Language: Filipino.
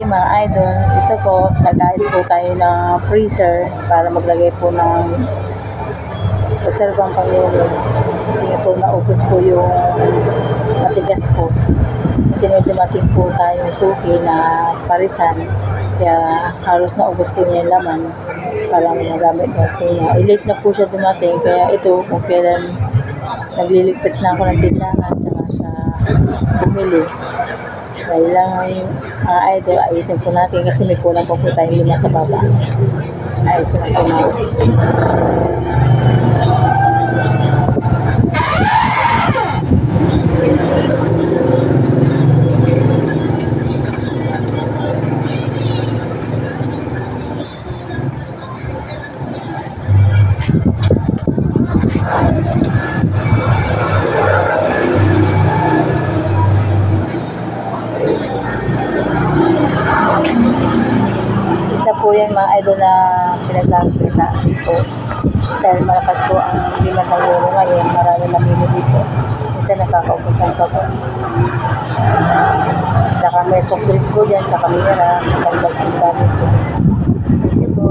Mga idol, ito po, nag-ayos po tayo ng freezer para maglagay po ng reservang pangyayon. Kasi po naubos po yung matigas po. Kasi may dumating po tayong suki na parisan. Kaya halos naubos po niya yung laman para magamit natin niya. I-late na po siya dumating. Kaya ito, kung kailan nagliligpit na ako ng tindahan sa bumili. Dahil lang mga idol, ayusin po natin kasi may kulang po tayong 5 sa baba. Ayusin na po natin. Isa po yan mga idol na pinagkakita dito. Dahil malakas po ang liman ng euro ngayon, marami namili dito. Isa nakakaupusan pa po. Saka may soft drinks po dyan, saka may nara, magandang ang dami po. Thank you po.